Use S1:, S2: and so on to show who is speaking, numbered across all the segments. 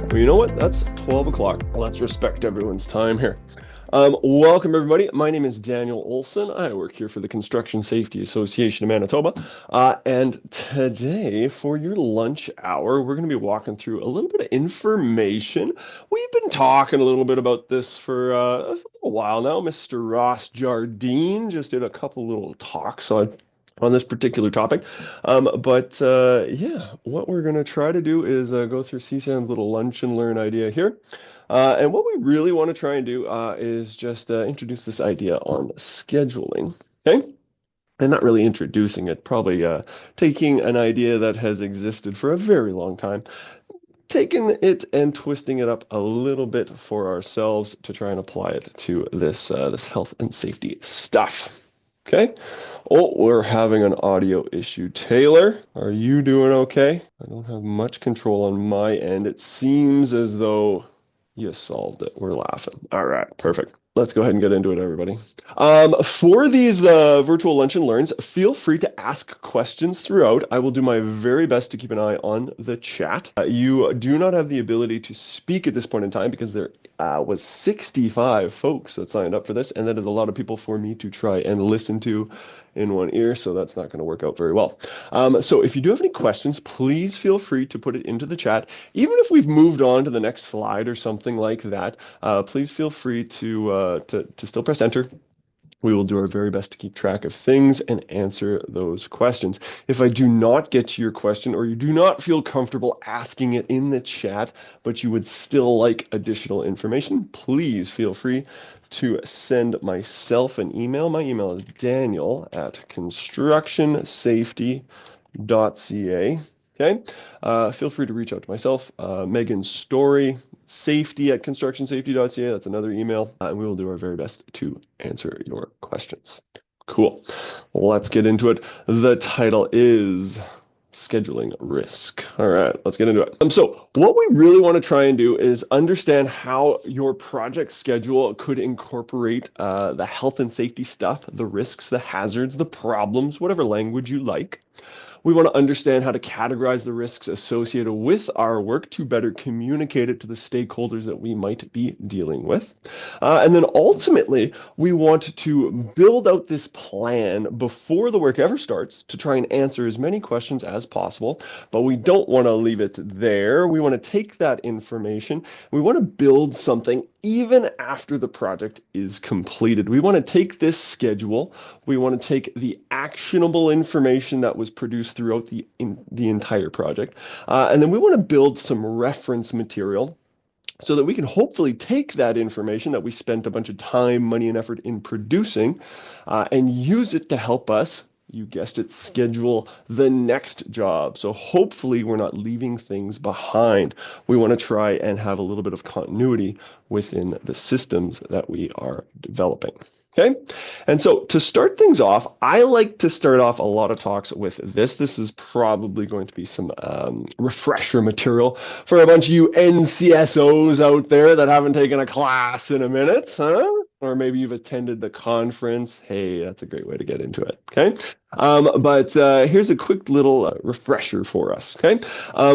S1: Well, you know what? That's 12 o'clock. Let's respect everyone's time here. Welcome, everybody. My name is Daniel Olson. I work here for the Construction Safety Association of Manitoba. And today, for your lunch hour, we're going to be walking through a little bit of information. We've been talking a little bit about this for a little while now. Mr. Ross Jardine just did a couple little talks on this particular topic. Yeah, what we're going to try to do is go through CSAM's little lunch and learn idea here. And what we really want to try and do is just introduce this idea on scheduling, okay? And not really introducing it, probably taking an idea that has existed for a very long time, taking it and twisting it up a little bit for ourselves to try and apply it to this health and safety stuff. Okay. Oh, we're having an audio issue. Taylor, are you doing okay? I don't have much control on my end. It seems as though you solved it. We're laughing. All right, perfect. Let's go ahead and get into it, everybody. For these virtual lunch and learns, feel free to ask questions throughout. I will do my very best to keep an eye on the chat. You do not have the ability to speak at this point in time because there was 65 folks that signed up for this, and that is a lot of people for me to try and listen to in one ear, so that's not going to work out very well. So if you do have any questions, please feel free to put it into the chat. Even if we've moved on to the next slide or something like that, please feel free to still press enter. We will do our very best to keep track of things and answer those questions. If I do not get to your question or you do not feel comfortable asking it in the chat, but you would still like additional information, please feel free to send myself an email. My email is daniel@constructionsafety.ca. Okay, feel free to reach out to myself, Megan Story, safety@constructionsafety.ca. That's another email, and we will do our very best to answer your questions. Cool. Let's get into it. The title is scheduling risk. All right, let's get into it. So what we really want to try and do is understand how your project schedule could incorporate the health and safety stuff, the risks, the hazards, the problems, whatever language you like. We want to understand how to categorize the risks associated with our work to better communicate it to the stakeholders that we might be dealing with. And then ultimately, we want to build out this plan before the work ever starts to try and answer as many questions as possible. But we don't want to leave it there. We want to take that information. We want to build something even after the project is completed. We want to take this schedule. We want to take the actionable information that was produced throughout the entire project. And then we want to build some reference material so that we can hopefully take that information that we spent a bunch of time, money, and effort in producing and use it to help us, you guessed it, schedule the next job. So hopefully we're not leaving things behind. We want to try and have a little bit of continuity within the systems that we are developing. Okay, and so to start things off, I like to start off a lot of talks with this. This is probably going to be some refresher material for a bunch of you NCSOs out there that haven't taken a class in a minute, huh? Or maybe you've attended the conference. Hey, that's a great way to get into it, okay? Here's a quick little refresher for us, okay?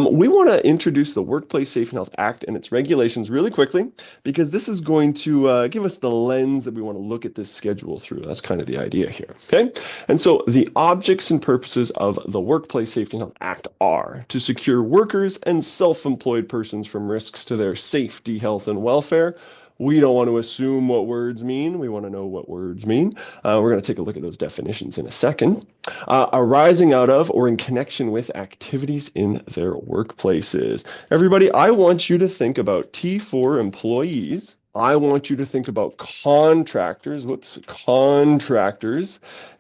S1: We want to introduce the Workplace Safe and Health Act and its regulations really quickly because this is going to give us the lens that we want to look at this schedule through. That's kind of the idea here, okay? And so the objects and purposes of the Workplace Safety and Health Act are to secure workers and self-employed persons from risks to their safety, health, and welfare. We don't want to assume what words mean. We want to know what words mean. We're going to take a look at those definitions in a second. Arising out of or in connection with activities in their workplaces. Everybody, I want you to think about T4 employees. I want you to think about contractors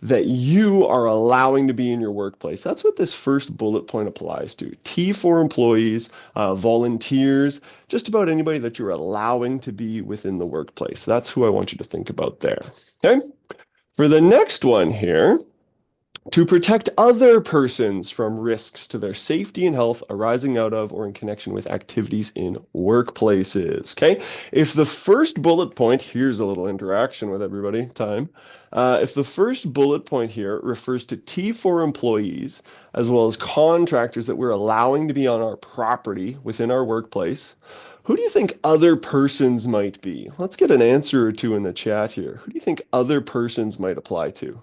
S1: that you are allowing to be in your workplace. That's what this first bullet point applies to. T4 employees, volunteers, just about anybody that you're allowing to be within the workplace. That's who I want you to think about there. Okay? For the next one here, To protect other persons from risks to their safety and health arising out of or in connection with activities in workplaces. Okay, if the first bullet point, here's a little interaction with everybody, time. If the first bullet point here refers to T4 employees, as well as contractors that we're allowing to be on our property within our workplace, who do you think other persons might be? Let's get an answer or two in the chat here. Who do you think other persons might apply to?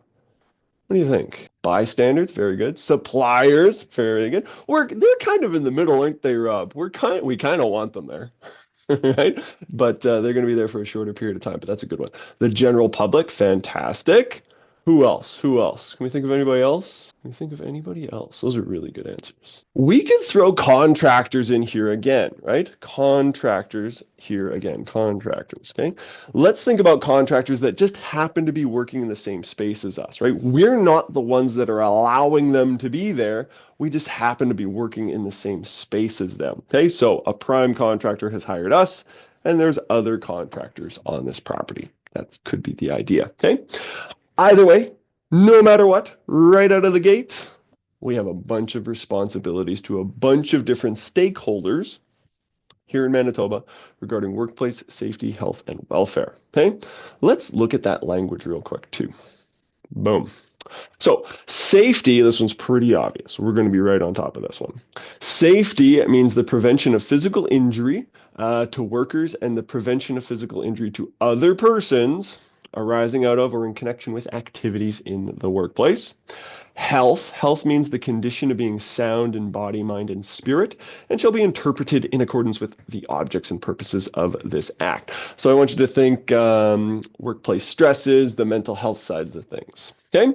S1: What do you think? Bystanders, very good. Suppliers, very good. They're kind of in the middle, aren't they, Rob? We kind of want them there, right? But they're going to be there for a shorter period of time. But that's a good one. The general public, fantastic. Who else? Who else? Can we think of anybody else? Can we think of anybody else? Those are really good answers. We can throw contractors in here again, right? Contractors here again. Contractors, okay? Let's think about contractors that just happen to be working in the same space as us, right? We're not the ones that are allowing them to be there. We just happen to be working in the same space as them, okay? So a prime contractor has hired us, and there's other contractors on this property. That could be the idea, okay? Either way, no matter what, right out of the gate, we have a bunch of responsibilities to a bunch of different stakeholders here in Manitoba regarding workplace safety, health, and welfare. Okay, let's look at that language real quick too. Boom. So safety, this one's pretty obvious. We're going to be right on top of this one. Safety, it means the prevention of physical injury to workers and the prevention of physical injury to other persons arising out of or in connection with activities in the workplace. Health means the condition of being sound in body, mind, and spirit, and shall be interpreted in accordance with the objects and purposes of this act. So I want you to think workplace stresses, the mental health sides of things. Okay?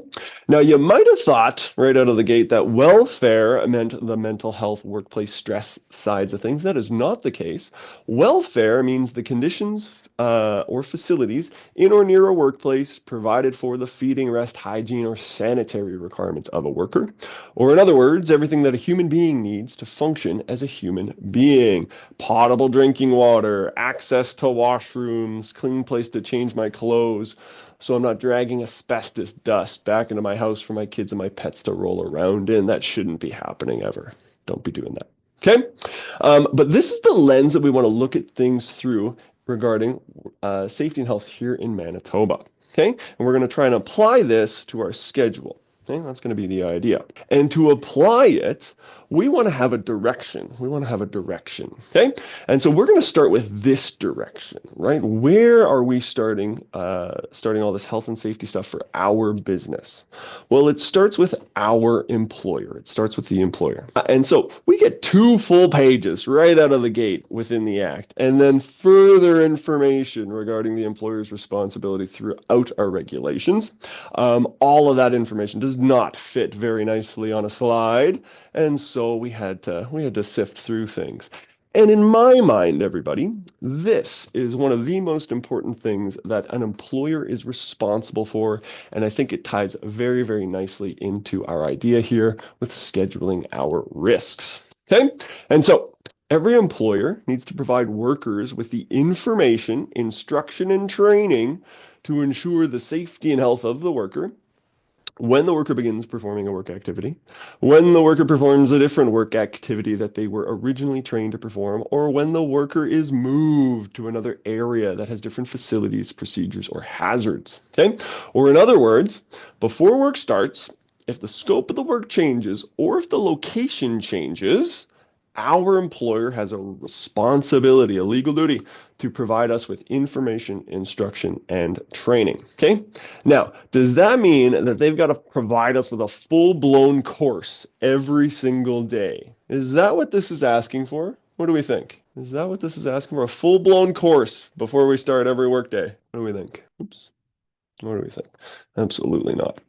S1: Now, you might have thought right out of the gate that welfare meant the mental health, workplace stress sides of things. That is not the case. Welfare means the conditions or facilities in or near a workplace provided for the feeding, rest, hygiene, or sanitary requirements of a worker. Or in other words, everything that a human being needs to function as a human being. Potable drinking water, access to washrooms, clean place to change my clothes, so I'm not dragging asbestos dust back into my house for my kids and my pets to roll around in. That shouldn't be happening ever. Don't be doing that. Okay? But this is the lens that we want to look at things through regarding safety and health here in Manitoba. Okay? And we're going to try and apply this to our schedule. Okay? That's going to be the idea. And to apply it, we want to have a direction. We want to have a direction. Okay? And so we're going to start with this direction, right? Where are we starting all this health and safety stuff for our business? Well, it starts with our employer. It starts with the employer. And so we get 2 full pages right out of the gate within the Act, and then further information regarding the employer's responsibility throughout our regulations. All of that information does not fit very nicely on a slide, and so we had to sift through things. And in my mind, everybody, this is one of the most important things that an employer is responsible for, and I think it ties very, very nicely into our idea here with scheduling our risks. Okay? And so every employer needs to provide workers with the information, instruction, and training to ensure the safety and health of the worker when the worker begins performing a work activity, when the worker performs a different work activity that they were originally trained to perform, or when the worker is moved to another area that has different facilities, procedures, or hazards. Okay? Or in other words, before work starts, if the scope of the work changes or if the location changes, our employer has a responsibility, a legal duty, to provide us with information, instruction, and training. Okay? Now, does that mean that they've got to provide us with a full-blown course every single day? Is that what this is asking for? What do we think? Is that what this is asking for? A full-blown course before we start every workday? What do we think? Oops. What do we think? Absolutely not.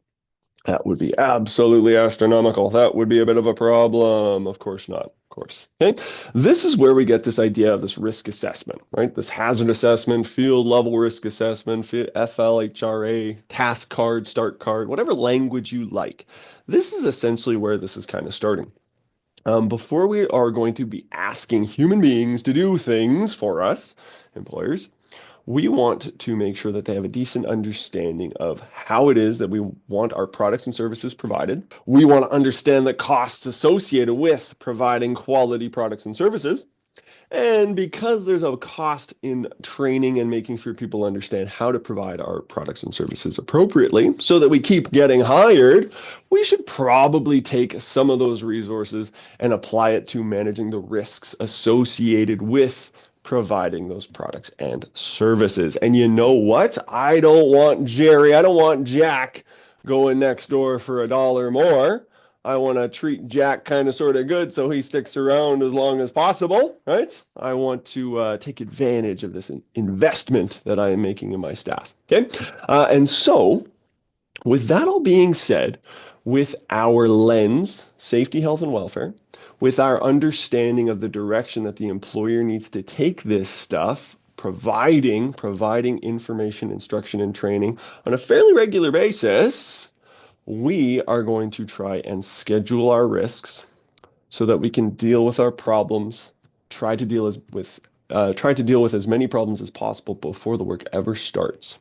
S1: That would be absolutely astronomical. That would be a bit of a problem. Of course not. Of course. Okay. This is where we get this idea of this risk assessment, right? This hazard assessment, field level risk assessment, FLHRA, task card, start card, whatever language you like. This is essentially where this is kind of starting. Before we are going to be asking human beings to do things for us, employers, We want to make sure that they have a decent understanding of how it is that we want our products and services provided. We want to understand the costs associated with providing quality products and services. And because there's a cost in training and making sure people understand how to provide our products and services appropriately so that we keep getting hired, we should probably take some of those resources and apply it to managing the risks associated with providing those products and services. And you know what? I don't want Jack going next door for $1 more. I want to treat Jack kind of sort of good so he sticks around as long as possible, right? I want to take advantage of this investment that I am making in my staff, okay? And so, with that all being said, with our lens, safety, health, and welfare, with our understanding of the direction that the employer needs to take this stuff, providing information, instruction, and training on a fairly regular basis, we are going to try and schedule our risks so that we can deal with our problems, try to deal with as many problems as possible before the work ever starts.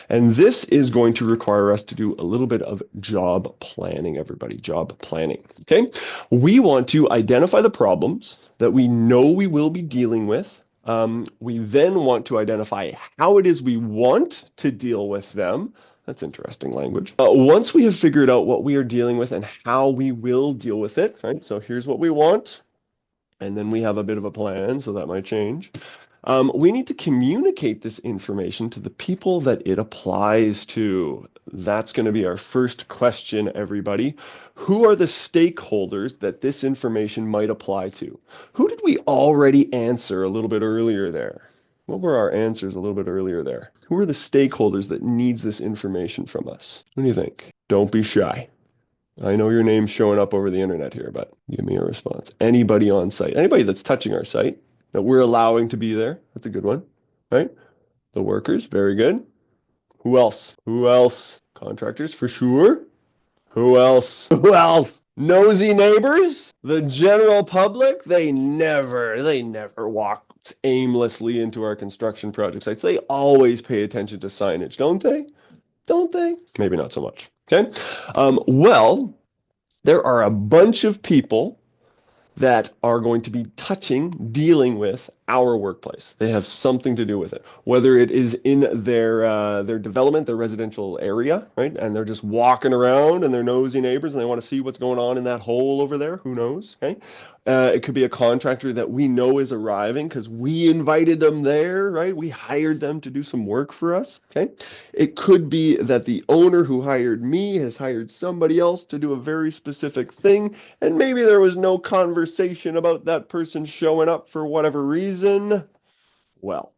S1: And this is going to require us to do a little bit of job planning, everybody, job planning, okay? We want to identify the problems that we know we will be dealing with. We then want to identify how it is we want to deal with them. That's interesting language. Once we have figured out what we are dealing with and how we will deal with it, right? So here's what we want, and then we have a bit of a plan, so that might change. We need to communicate this information to the people that it applies to. That's going to be our first question, everybody. Who are the stakeholders that this information might apply to? Who did we already answer a little bit earlier there? What were our answers a little bit earlier there? Who are the stakeholders that needs this information from us? What do you think? Don't be shy. I know your name's showing up over the internet here, but give me a response. Anybody on site, anybody that's touching our site that we're allowing to be there, that's a good one, right? The workers, very good. Who else? Who else? Contractors, for sure. Who else? Who else? Nosy neighbors? The general public? They never walk aimlessly into our construction project sites. They always pay attention to signage, don't they? Don't they? Maybe not so much. Okay. Well, there are a bunch of people that are going to be dealing with our workplace. They have something to do with it, whether it is in their development, their residential area, right? And they're just walking around and they're nosy neighbors and they want to see what's going on in that hole over there. Who knows? Okay. It could be a contractor that we know is arriving because we invited them there, right? We hired them to do some work for us. Okay. It could be that the owner who hired me has hired somebody else to do a very specific thing, and maybe there was no conversation about that person showing up for whatever reason. Well,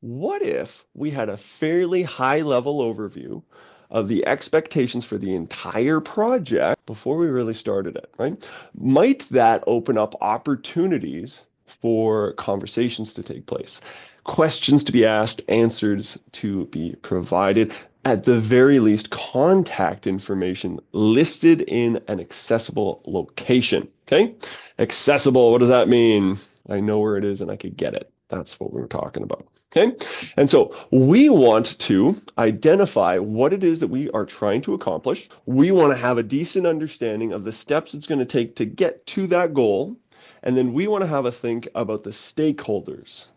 S1: what if we had a fairly high-level overview of the expectations for the entire project before we really started it, right? Might that open up opportunities for conversations to take place, questions to be asked, answers to be provided, at the very least, contact information listed in an accessible location, okay? Accessible, what does that mean? I know where it is and I could get it. That's what we were talking about. Okay. And so we want to identify what it is that we are trying to accomplish. We want to have a decent understanding of the steps it's going to take to get to that goal. And then we want to have a think about the stakeholders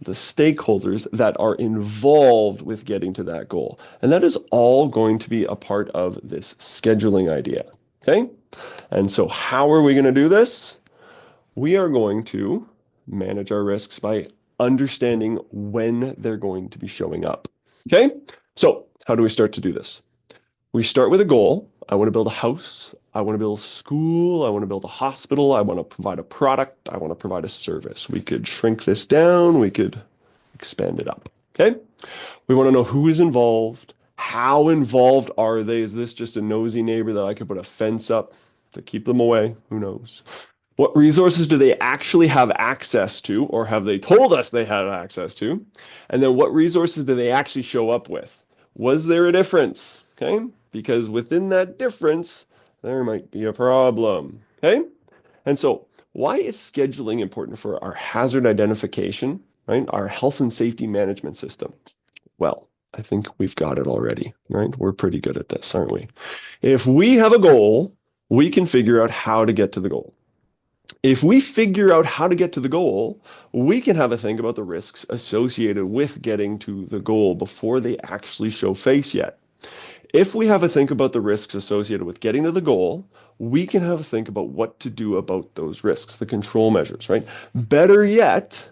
S1: that are involved with getting to that goal. And that is all going to be a part of this scheduling idea. Okay. And so how are we going to do this? We are going to manage our risks by understanding when they're going to be showing up. Okay? So how do we start to do this? We start with a goal. I want to build a house. I want to build a school. I want to build a hospital. I want to provide a product. I want to provide a service. We could shrink this down. We could expand it up. Okay? We want to know who is involved. How involved are they? Is this just a nosy neighbor that I could put a fence up to keep them away? Who knows? What resources do they actually have access to, or have they told us they have access to? And then what resources do they actually show up with? Was there a difference? Okay, because within that difference, there might be a problem. Okay, and so why is scheduling important for our hazard identification, right? Our health and safety management system. Well, I think we've got it already, right? We're pretty good at this, aren't we? If we have a goal, we can figure out how to get to the goal. If we figure out how to get to the goal, we can have a think about the risks associated with getting to the goal before they actually show face yet. If we have a think about the risks associated with getting to the goal, we can have a think about what to do about those risks, the control measures, right? Better yet,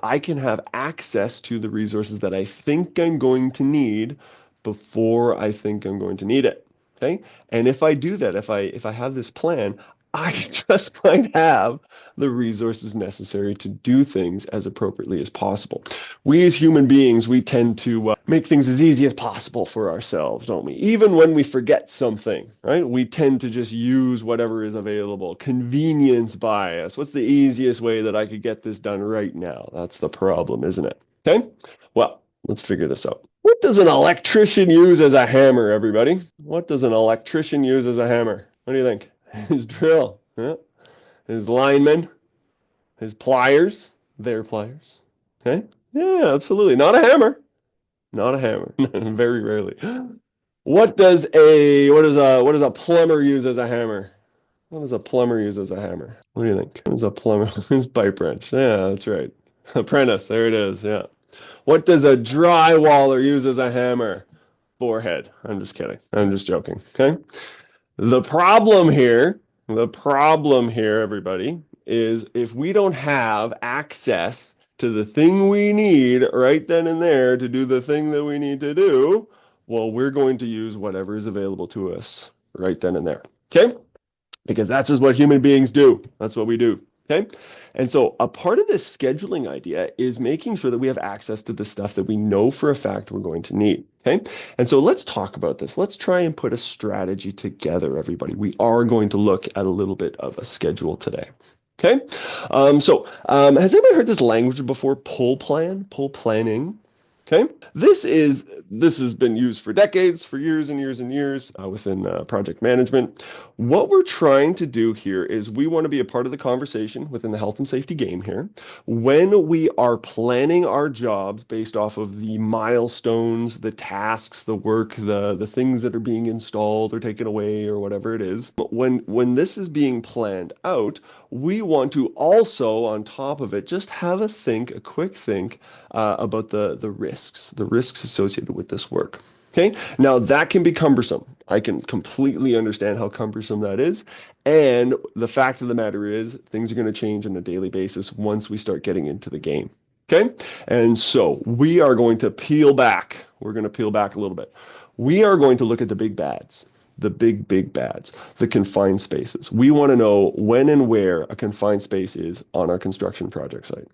S1: I can have access to the resources that I think I'm going to need before I think I'm going to need it. Okay? And if I do that, if I have this plan, I just might have the resources necessary to do things as appropriately as possible. We as human beings, we tend to make things as easy as possible for ourselves, don't we? Even when we forget something, right? We tend to just use whatever is available. Convenience bias. What's the easiest way that I could get this done right now? That's the problem, isn't it? Okay? Well, let's figure this out. What does an electrician use as a hammer, everybody? What does an electrician use as a hammer? What do you think? His drill, yeah. His lineman, his pliers, their pliers. Okay? Yeah, absolutely. Not a hammer. Not a hammer. Very rarely. What does a plumber use as a hammer? What does a plumber use as a hammer? What do you think? What does a plumber? His pipe wrench. Yeah, that's right. Apprentice. There it is. Yeah. What does a drywaller use as a hammer? Forehead. I'm just kidding. I'm just joking. Okay. The problem here, everybody, is if we don't have access to the thing we need right then and there to do the thing that we need to do, well, we're going to use whatever is available to us right then and there. Okay? Because that's just what human beings do. That's what we do. Okay. And so a part of this scheduling idea is making sure that we have access to the stuff that we know for a fact we're going to need. Okay. And so let's talk about this. Let's try and put a strategy together, everybody. We are going to look at a little bit of a schedule today. Okay. Has anybody heard this language before? Pull plan, pull planning. Okay, this has been used for decades, for years and years and years within project management. What we're trying to do here is we want to be a part of the conversation within the health and safety game here. When we are planning our jobs based off of the milestones, the tasks, the work, the things that are being installed or taken away or whatever it is, when this is being planned out, we want to also, on top of it, just have a quick think about the risks associated with this work. Okay, now that can be cumbersome. I can completely understand how cumbersome that is. And the fact of the matter is, things are going to change on a daily basis once we start getting into the game. Okay, and so we are going to peel back. We're going to peel back a little bit. We are going to look at the big bads. The big bads, the confined spaces. We want to know when and where a confined space is on our construction project site.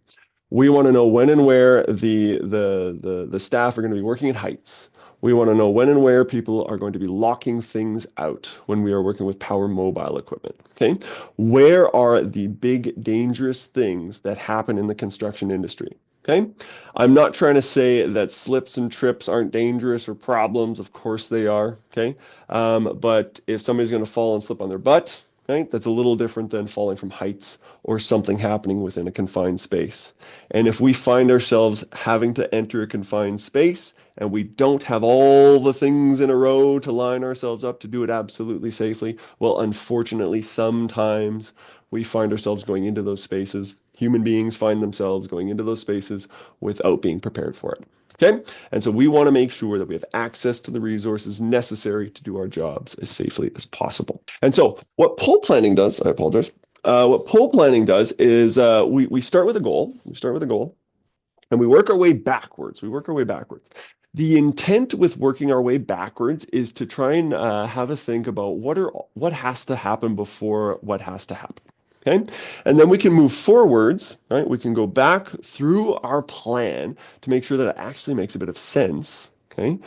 S1: We want to know when and where the staff are going to be working at heights. We want to know when and where people are going to be locking things out when we are working with power mobile equipment. Okay, where are the big dangerous things that happen in the construction industry? Okay, I'm not trying to say that slips and trips aren't dangerous or problems. Of course they are. Okay, but if somebody's going to fall and slip on their butt, right, that's a little different than falling from heights or something happening within a confined space. And if we find ourselves having to enter a confined space and we don't have all the things in a row to line ourselves up to do it absolutely safely, well, unfortunately, sometimes we find ourselves going into those spaces. Human beings find themselves going into those spaces without being prepared for it. Okay, and so we want to make sure that we have access to the resources necessary to do our jobs as safely as possible. And so what pull planning does, I apologize, what pull planning does is we start with a goal. We start with a goal, and we work our way backwards. We work our way backwards. The intent with working our way backwards is to try and have a think about what has to happen before what has to happen. Okay, and then we can move forwards, right? We can go back through our plan to make sure that it actually makes a bit of sense, okay,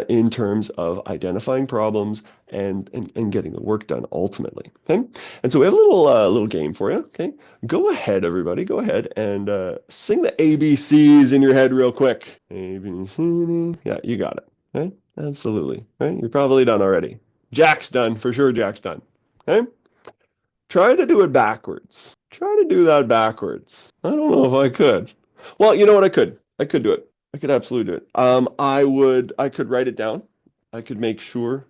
S1: in terms of identifying problems and getting the work done ultimately. Okay, and so we have a little game for you. Okay, go ahead, everybody, go ahead and sing the ABCs in your head real quick. A B C D. Yeah, you got it. Okay, absolutely. Right, you're probably done already. Jack's done for sure. Jack's done. Okay. Try to do it backwards. Try to do that backwards. I don't know if I could. Well, you know what? I could. I could do it. I could absolutely do it. I could write it down. I could make sure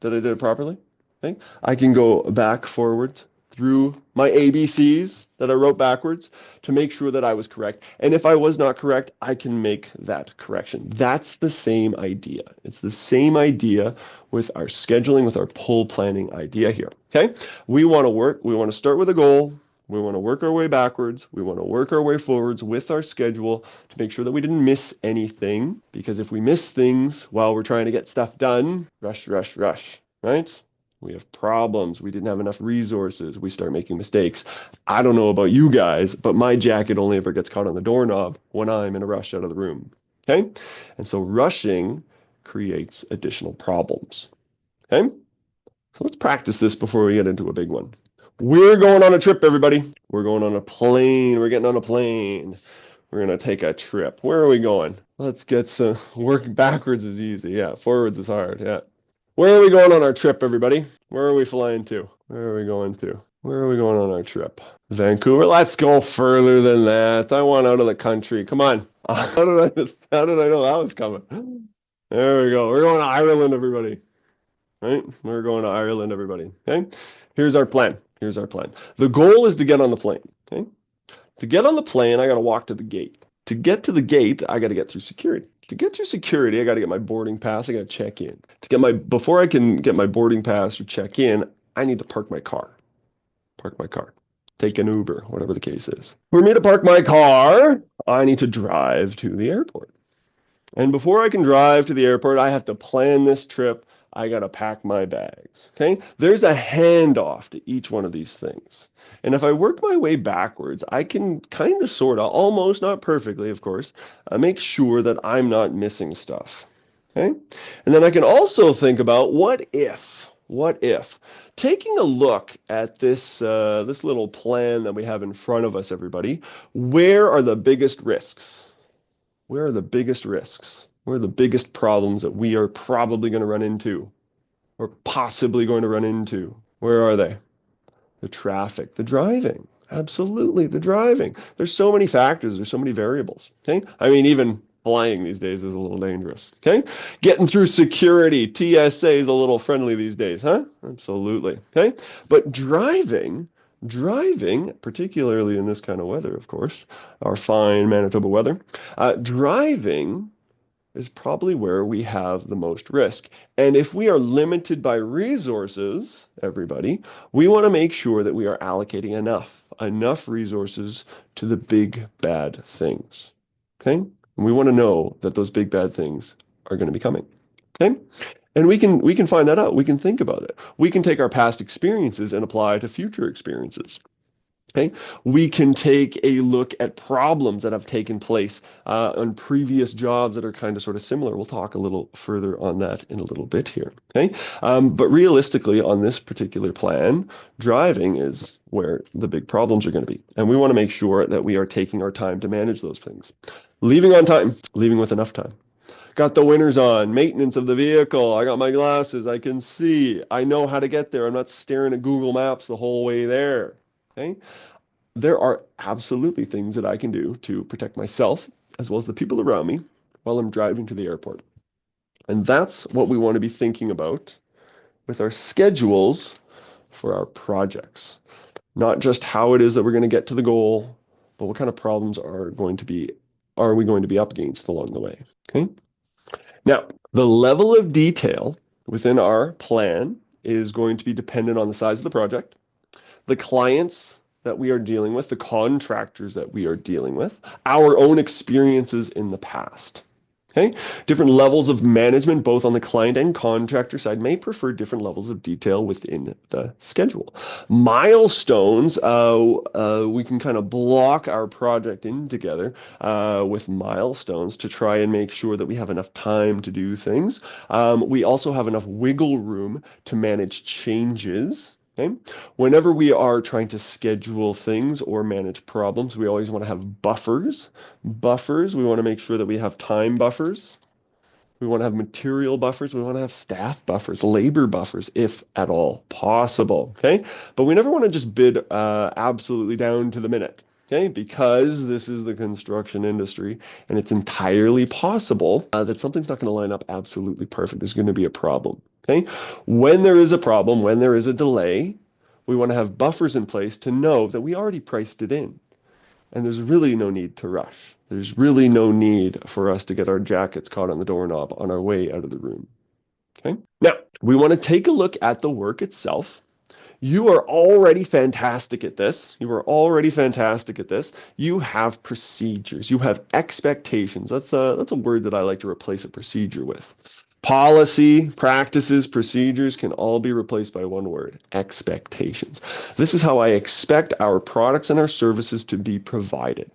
S1: that I did it properly. Okay. I can go back forward through my ABCs that I wrote backwards to make sure that I was correct. And if I was not correct, I can make that correction. That's the same idea. It's the same idea with our scheduling, with our pull planning idea here. Okay. We want to start with a goal. We want to work our way backwards. We want to work our way forwards with our schedule to make sure that we didn't miss anything. Because if we miss things while we're trying to get stuff done, rush, rush, rush, right? We have problems. We didn't have enough resources. We start making mistakes. I don't know about you guys, but my jacket only ever gets caught on the doorknob when I'm in a rush out of the room. Okay? And so rushing creates additional problems. Okay? So let's practice this before we get into a big one. We're going on a trip, everybody. We're going on a plane. We're getting on a plane. We're going to take a trip. Where are we going? Let's get some work backwards is easy. Yeah, forwards is hard. Yeah. Where are we going on our trip, everybody? Where are we flying to? Where are we going to? Where are we going on our trip? Vancouver. Let's go further than that. I want out of the country. Come on. How did I know that was coming? There we go. We're going to Ireland, everybody. Right? We're going to Ireland, everybody. Okay? Here's our plan. Here's our plan. The goal is to get on the plane. Okay? To get on the plane, I got to walk to the gate. To get to the gate, I got to get through security. To get through security, I got to get my boarding pass. I got to check in. Before I can get my boarding pass or check in, I need to park my car. Park my car. Take an Uber, whatever the case is. For me to park my car, I need to drive to the airport. And before I can drive to the airport, I have to plan this trip. I got to pack my bags. Okay? There's a handoff to each one of these things. And if I work my way backwards, I can kind of sort of, almost not perfectly, of course, make sure that I'm not missing stuff. Okay? And then I can also think about what if, taking a look at this little plan that we have in front of us, everybody, where are the biggest risks? Where are the biggest risks? Where are the biggest problems that we are probably going to run into or possibly going to run into? Where are they? The traffic, the driving. Absolutely, the driving. There's so many factors, there's so many variables. Okay? I mean, even flying these days is a little dangerous. Okay? Getting through security, TSA is a little friendly these days, huh? Absolutely. Okay? But driving, particularly in this kind of weather, of course, our fine Manitoba weather, driving is probably where we have the most risk. And if we are limited by resources, everybody, we want to make sure that we are allocating enough resources to the big bad things. Okay? And we want to know that those big bad things are going to be coming. Okay? And we can find that out. We can think about it. We can take our past experiences and apply to future experiences. Okay, we can take a look at problems that have taken place on previous jobs that are kind of sort of similar. We'll talk a little further on that in a little bit here. Okay, but realistically, on this particular plan, driving is where the big problems are going to be, and we want to make sure that we are taking our time to manage those things. Leaving on time, leaving with enough time. Got the winners on, maintenance of the vehicle. I got my glasses. I can see. I know how to get there. I'm not staring at Google Maps the whole way there. Okay? There are absolutely things that I can do to protect myself as well as the people around me while I'm driving to the airport. And that's what we want to be thinking about with our schedules for our projects. Not just how it is that we're going to get to the goal, but what kind of problems are we going to be up against along the way. Okay? Now, the level of detail within our plan is going to be dependent on the size of the project, the clients that we are dealing with, the contractors that we are dealing with, our own experiences in the past. Okay? Different levels of management, both on the client and contractor side, may prefer different levels of detail within the schedule. Milestones, we can kind of block our project in together with milestones to try and make sure that we have enough time to do things. We also have enough wiggle room to manage changes. Okay? Whenever we are trying to schedule things or manage problems, we always want to have buffers. We want to make sure that we have time buffers. We want to have material buffers. We want to have staff buffers, labor buffers, if at all possible. Okay? But we never want to just bid absolutely down to the minute. Okay, because this is the construction industry and it's entirely possible that something's not going to line up absolutely perfect. There's going to be a problem. Okay, when there is a problem, when there is a delay, we want to have buffers in place to know that we already priced it in. And there's really no need to rush. There's really no need for us to get our jackets caught on the doorknob on our way out of the room. Okay, now we want to take a look at the work itself. You are already fantastic at this. You are already fantastic at this. You have procedures. You have expectations. That's a word that I like to replace a procedure with. Policy, practices, procedures can all be replaced by one word: expectations. This is how I expect our products and our services to be provided.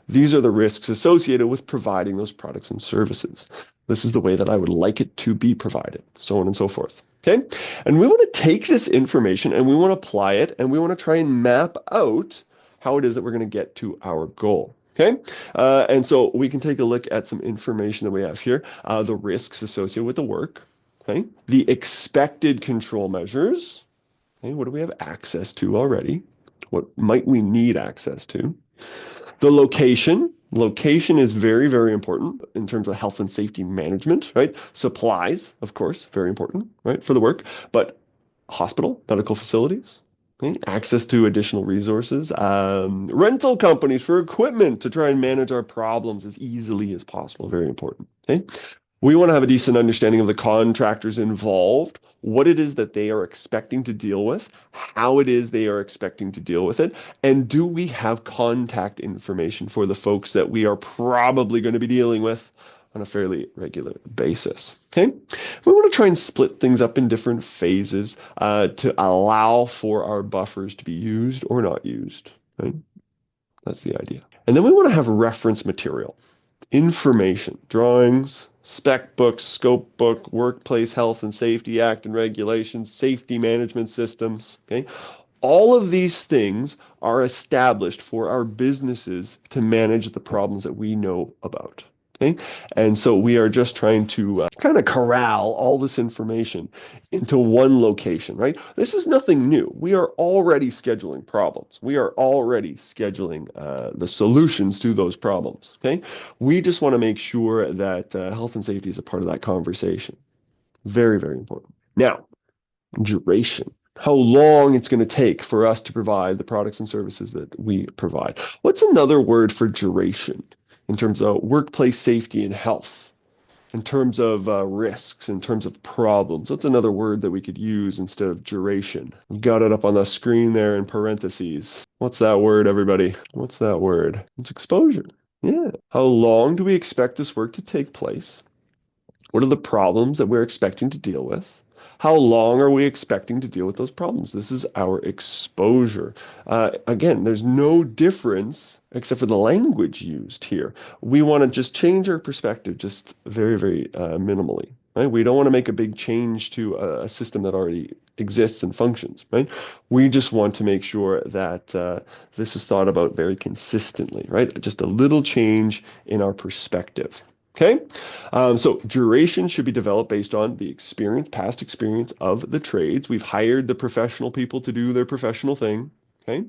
S1: These are the risks associated with providing those products and services. This is the way that I would like it to be provided, so on and so forth. Okay? And we want to take this information and we want to apply it and we want to try and map out how it is that we're going to get to our goal. Okay? And so we can take a look at some information that we have here. The risks associated with the work. Okay? The expected control measures. Okay? What do we have access to already? What might we need access to? The location. Location is very, very important in terms of health and safety management, right? Supplies, of course, very important, right, for the work, but hospital, medical facilities, okay? Access to additional resources, rental companies for equipment to try and manage our problems as easily as possible, very important, okay? We want to have a decent understanding of the contractors involved, what it is that they are expecting to deal with, how it is they are expecting to deal with it, and do we have contact information for the folks that we are probably going to be dealing with on a fairly regular basis. Okay, we want to try and split things up in different phases to allow for our buffers to be used or not used. Right? That's the idea. And then we want to have reference material. Information, drawings, spec books, scope book, workplace health and safety act and regulations, safety management systems, okay? All of these things are established for our businesses to manage the problems that we know about. Okay? And so we are just trying to kind of corral all this information into one location, right? This is nothing new. We are already scheduling problems. We are already scheduling the solutions to those problems. Okay? We just want to make sure that health and safety is a part of that conversation. Very, very important. Now, duration. How long it's going to take for us to provide the products and services that we provide. What's another word for duration in terms of workplace safety and health, in terms of risks, in terms of problems? What's another word that we could use instead of duration? We've got it up on the screen there in parentheses. What's that word, everybody? What's that word? It's exposure. Yeah. How long do we expect this work to take place? What are the problems that we're expecting to deal with? How long are we expecting to deal with those problems? This is our exposure. Again, there's no difference except for the language used here. We want to just change our perspective just very, very minimally. Right? We don't want to make a big change to a system that already exists and functions. Right? We just want to make sure that this is thought about very consistently. Right? Just a little change in our perspective. Okay, so duration should be developed based on the experience, past experience of the trades. We've hired the professional people to do their professional thing. Okay,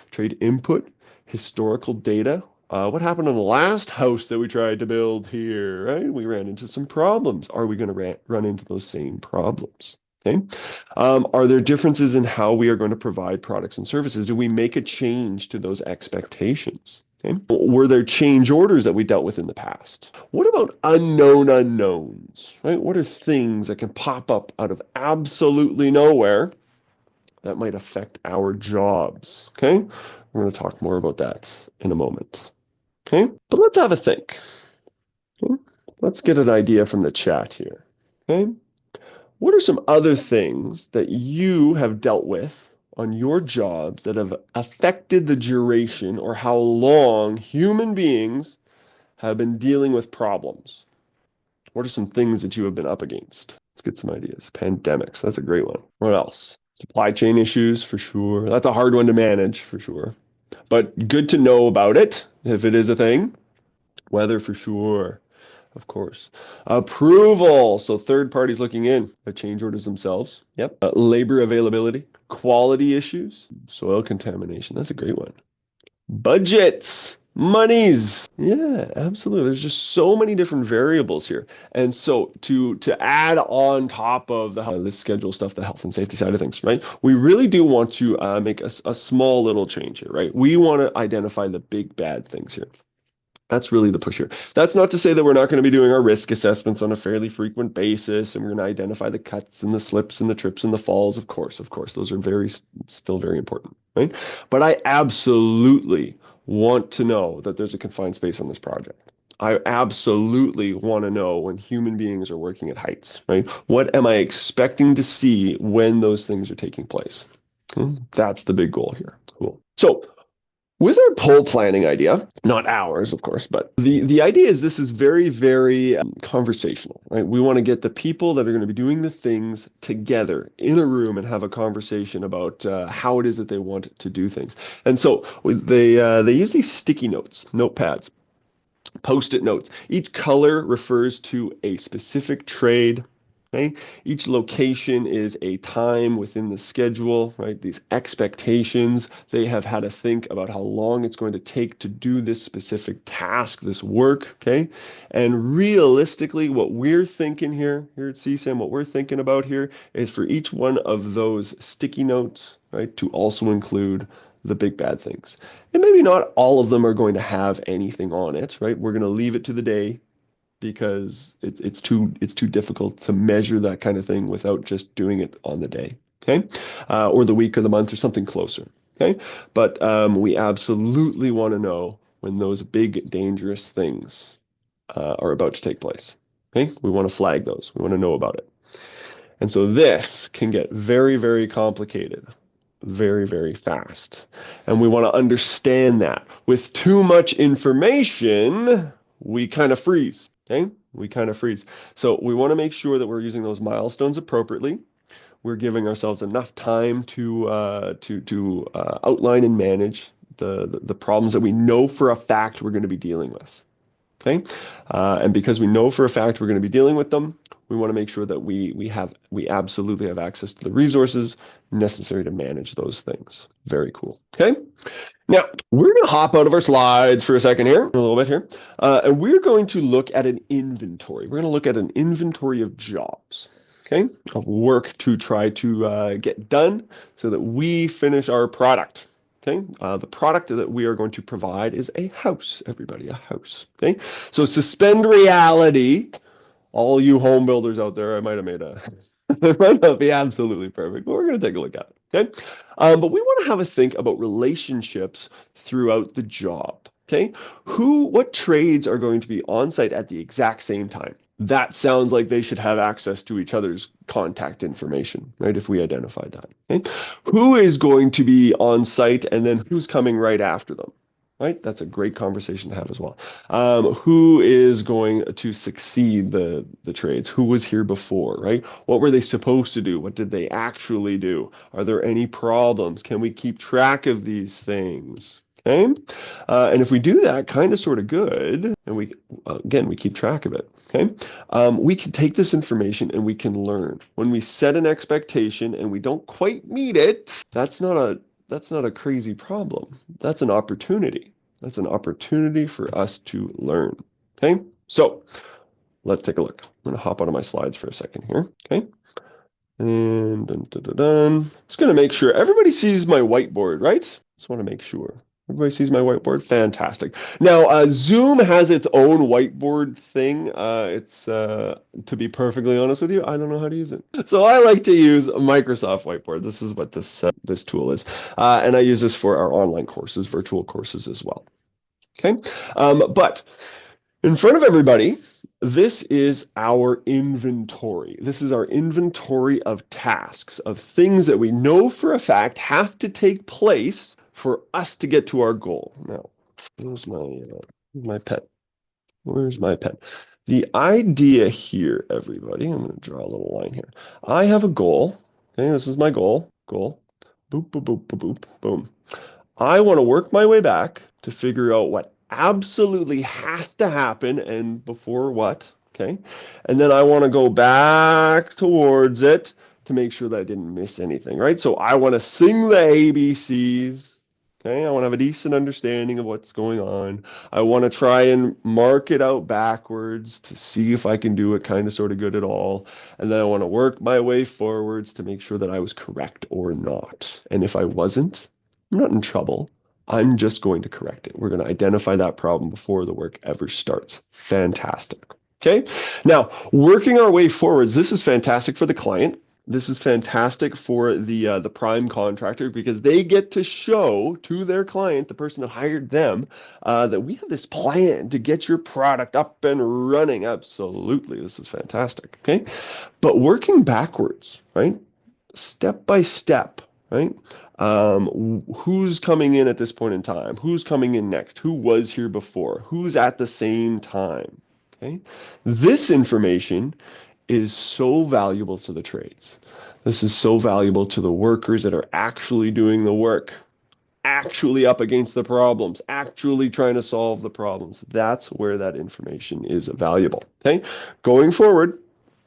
S1: trade input, historical data. What happened on the last house that we tried to build here, right? We ran into some problems. Are we going to run into those same problems? Okay. Are there differences in how we are going to provide products and services? Do we make a change to those expectations? Okay. Were there change orders that we dealt with in the past? What about unknown unknowns, right? What are things that can pop up out of absolutely nowhere that might affect our jobs? Okay. We're going to talk more about that in a moment. Okay. But let's have a think. Okay. Let's get an idea from the chat here. Okay. What are some other things that you have dealt with on your jobs that have affected the duration or how long human beings have been dealing with problems? What are some things that you have been up against? Let's get some ideas. Pandemics, that's a great one. What else? Supply chain issues, for sure. That's a hard one to manage, for sure. But good to know about it, if it is a thing. Weather, for sure. Of course. Approval. So third parties looking in. The change orders themselves. Yep. Labor availability. Quality issues. Soil contamination. That's a great one. Budgets, monies. Yeah, absolutely. There's just so many different variables here. And so to add on top of this schedule stuff, the health and safety side of things, right? We really do want to make a small little change here, right? We want to identify the big bad things here. That's really the push here. That's not to say that we're not going to be doing our risk assessments on a fairly frequent basis, and we're going to identify the cuts and the slips and the trips and the falls. Of course, those are still very important, right? But I absolutely want to know that there's a confined space on this project. I absolutely want to know when human beings are working at heights, right? What am I expecting to see when those things are taking place? That's the big goal here. Cool. So with our poll planning idea, not ours, of course, but the idea is this is very, very conversational, right? We want to get the people that are going to be doing the things together in a room and have a conversation about how it is that they want to do things. And so they use these sticky notes, notepads, post-it notes. Each color refers to a specific trade. Okay? Each location is a time within the schedule, right? These expectations, they have had to think about how long it's going to take to do this specific task, this work, okay? And realistically, what we're thinking here at CSAM, what we're thinking about here is for each one of those sticky notes, right, to also include the big bad things. And maybe not all of them are going to have anything on it, right? We're going to leave it to the day because it's too difficult to measure that kind of thing without just doing it on the day, okay? Or the week or the month or something closer, okay? But we absolutely want to know when those big dangerous things are about to take place, okay? We want to flag those. We want to know about it. And so this can get very, very complicated very, very fast. And we want to understand that. With too much information, we kind of freeze. Okay? We kind of freeze. So we want to make sure that we're using those milestones appropriately. We're giving ourselves enough time to outline and manage the problems that we know for a fact we're going to be dealing with. Okay, and because we know for a fact we're going to be dealing with them, we want to make sure that we absolutely have access to the resources necessary to manage those things. Very cool. Okay, now we're going to hop out of our slides for a second here, a little bit here, and we're going to look at an inventory. We're going to look at an inventory of jobs. Okay, of work to try to get done so that we finish our product. Okay, the product that we are going to provide is a house, everybody, a house. Okay, so suspend reality. All you home builders out there, I might have made a, it might not be absolutely perfect, but we're going to take a look at it. Okay, but we want to have a think about relationships throughout the job. Okay, what trades are going to be on site at the exact same time? That sounds like they should have access to each other's contact information, right? If we identified that. Okay? Who is going to be on site and then who's coming right after them, right? That's a great conversation to have as well. Who is going to succeed the trades? Who was here before, right? What were they supposed to do? What did they actually do? Are there any problems? Can we keep track of these things? Okay. And if we do that kind of sort of good, and we keep track of it, okay, we can take this information and we can learn. When we set an expectation and we don't quite meet it, that's not a crazy problem. That's an opportunity. That's an opportunity for us to learn. Okay, so let's take a look. I'm going to hop out of my slides for a second here. Okay. And dun, dun, dun, dun. Just going to make sure everybody sees my whiteboard, right? Just want to make sure. Everybody sees my whiteboard? Fantastic. Now, Zoom has its own whiteboard thing. To be perfectly honest with you, I don't know how to use it. So I like to use Microsoft Whiteboard. This is what this tool is. And I use this for our online courses, virtual courses as well. Okay. But in front of everybody, this is our inventory. This is our inventory of tasks, of things that we know for a fact have to take place for us to get to our goal. Now, where's my pen? Where's my pen? The idea here, everybody, I'm going to draw a little line here. I have a goal. Okay, this is my goal. Goal. Boop, boop, boop, boop, boop, boom. I want to work my way back to figure out what absolutely has to happen and before what, okay? And then I want to go back towards it to make sure that I didn't miss anything, right? So I want to sing the ABCs, Okay, I want to have a decent understanding of what's going on. I want to try and mark it out backwards to see if I can do it kind of sort of good at all. And then I want to work my way forwards to make sure that I was correct or not. And if I wasn't, I'm not in trouble. I'm just going to correct it. We're going to identify that problem before the work ever starts. Fantastic. Okay, now working our way forwards, this is fantastic for the client. This is fantastic for the prime contractor because they get to show to their client, the person that hired them, that we have this plan to get your product up and running. Absolutely, this is fantastic. Okay, but working backwards, right? Step by step, right? Who's coming in at this point in time? Who's coming in next? Who was here before? Who's at the same time? Okay, this information is so valuable to the trades. This is so valuable to the workers that are actually doing the work, actually up against the problems, actually trying to solve the problems. That's where that information is valuable. Okay, going forward,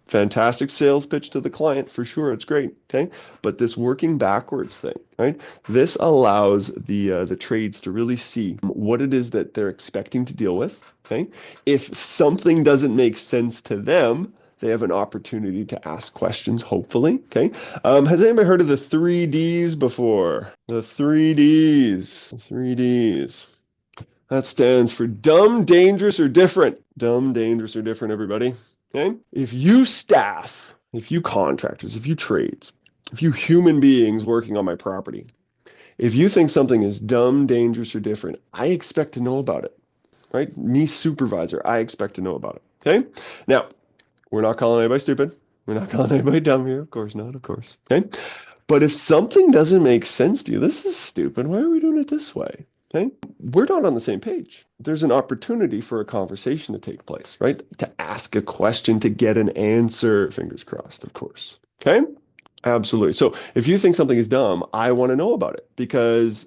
S1: fantastic sales pitch to the client for sure. It's great. Okay, but this working backwards thing, right? This allows the trades to really see what it is that they're expecting to deal with. Okay, if something doesn't make sense to them, they have an opportunity to ask questions, hopefully. Okay. Has anybody heard of the 3Ds before? The 3Ds. The 3Ds. That stands for dumb, dangerous, or different. Dumb, dangerous, or different, everybody. Okay? If you staff, if you contractors, if you trades, if you human beings working on my property, if you think something is dumb, dangerous, or different, I expect to know about it. Right? Me, supervisor, I expect to know about it. Okay? Now, we're not calling anybody stupid. We're not calling anybody dumb here. Of course not, of course. Okay? But if something doesn't make sense to you, this is stupid. Why are we doing it this way? Okay? We're not on the same page. There's an opportunity for a conversation to take place, right? To ask a question, to get an answer. Fingers crossed, of course. Okay? Absolutely. So if you think something is dumb, I want to know about it because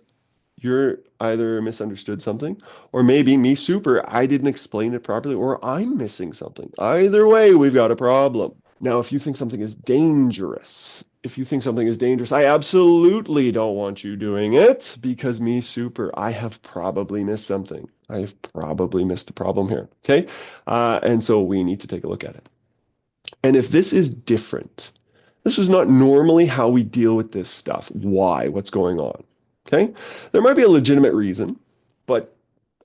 S1: you're either misunderstood something, or maybe me, super, I didn't explain it properly, or I'm missing something. Either way, we've got a problem. Now, if you think something is dangerous, I absolutely don't want you doing it because me, super, I have probably missed something. I have probably missed a problem here. Okay. And so we need to take a look at it. And if this is different, this is not normally how we deal with this stuff. Why? What's going on? Okay. There might be a legitimate reason, but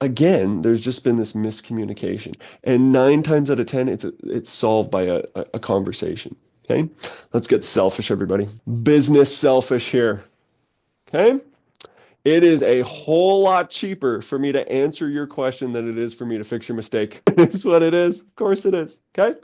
S1: again, there's just been this miscommunication. And 9 times out of 10, it's solved by a conversation. Okay. Let's get selfish, everybody. Business selfish here. Okay. It is a whole lot cheaper for me to answer your question than it is for me to fix your mistake. It's what it is. Of course it is. Okay.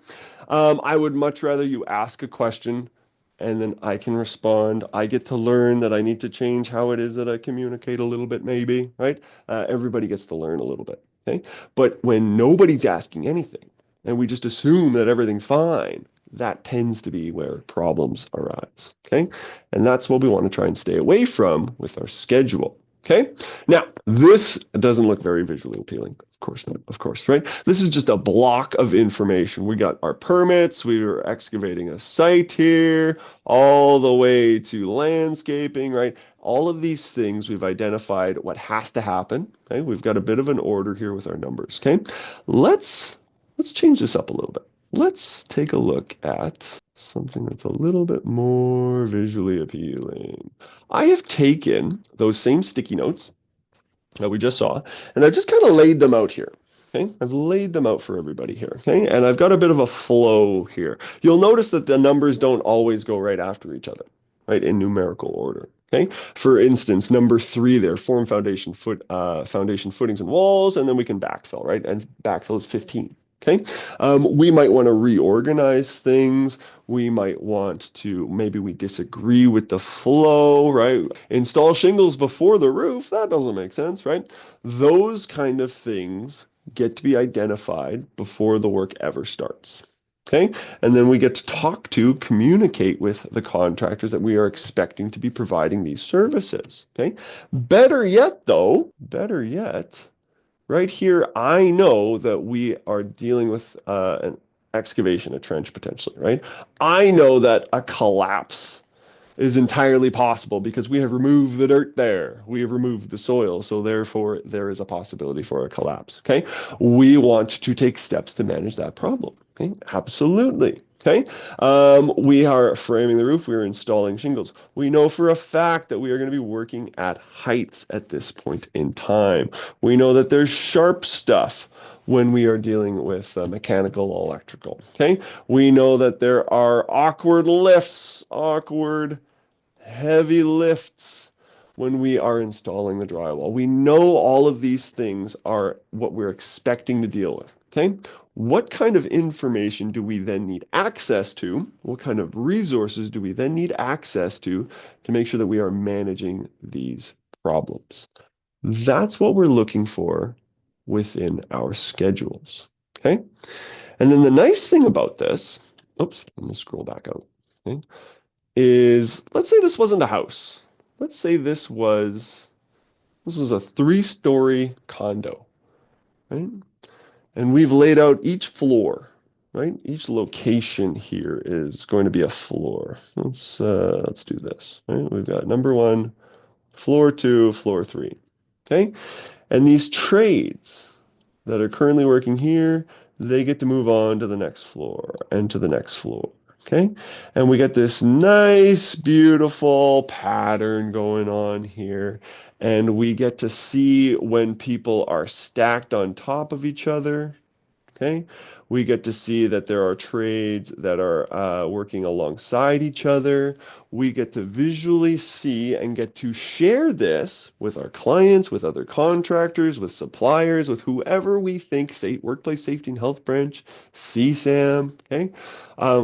S1: I would much rather you ask a question and then I can respond. I get to learn that I need to change how it is that I communicate a little bit, maybe, right? Everybody gets to learn a little bit. Okay. But when nobody's asking anything and we just assume that everything's fine, that tends to be where problems arise. Okay. And that's what we want to try and stay away from with our schedule. Okay. Now, this doesn't look very visually appealing. Of course not. Of course, right? This is just a block of information. We got our permits. We were excavating a site here, all the way to landscaping, right? All of these things we've identified what has to happen. Okay. We've got a bit of an order here with our numbers. Okay. Let's change this up a little bit. Let's take a look at something that's a little bit more visually appealing. I have taken those same sticky notes that we just saw, and I've just kind of laid them out here. Okay, I've laid them out for everybody here. Okay, and I've got a bit of a flow here. You'll notice that the numbers don't always go right after each other, right, in numerical order. Okay, for instance, number 3 there, form foundation footings and walls, and then we can backfill, right? And backfill is 15. Okay, we might want to reorganize things. We might want to, maybe we disagree with the flow, right? Install shingles before the roof. That doesn't make sense, right? Those kind of things get to be identified before the work ever starts. Okay, and then we get to communicate with the contractors that we are expecting to be providing these services. Okay, better yet, right here, I know that we are dealing with an excavation, a trench potentially, right? I know that a collapse is entirely possible because we have removed the dirt there. We have removed the soil. So therefore, there is a possibility for a collapse. Okay. We want to take steps to manage that problem. Okay. Absolutely. Okay. We are framing the roof. We are installing shingles. We know for a fact that we are going to be working at heights at this point in time. We know that there's sharp stuff when we are dealing with mechanical or electrical. Okay. We know that there are awkward lifts, awkward heavy lifts when we are installing the drywall. We know all of these things are what we're expecting to deal with. Okay. What kind of information do we then need access to? What kind of resources do we then need access to make sure that we are managing these problems? That's what we're looking for within our schedules. Okay. And then the nice thing about this, oops, I'm going to scroll back out. Okay, is let's say this wasn't a house. Let's say this was a three-story condo, right? And we've laid out each floor, right? Each location here is going to be a floor. Let's do this. Right? We've got number one, floor two, floor three. Okay? And these trades that are currently working here, they get to move on to the next floor and to the next floor. Okay? And we get this nice, beautiful pattern going on here. And we get to see when people are stacked on top of each other. Okay, we get to see that there are trades that are working alongside each other. We get to visually see and get to share this with our clients, with other contractors, with suppliers, with whoever we think, say, Workplace Safety and Health Branch, CSAM. Okay,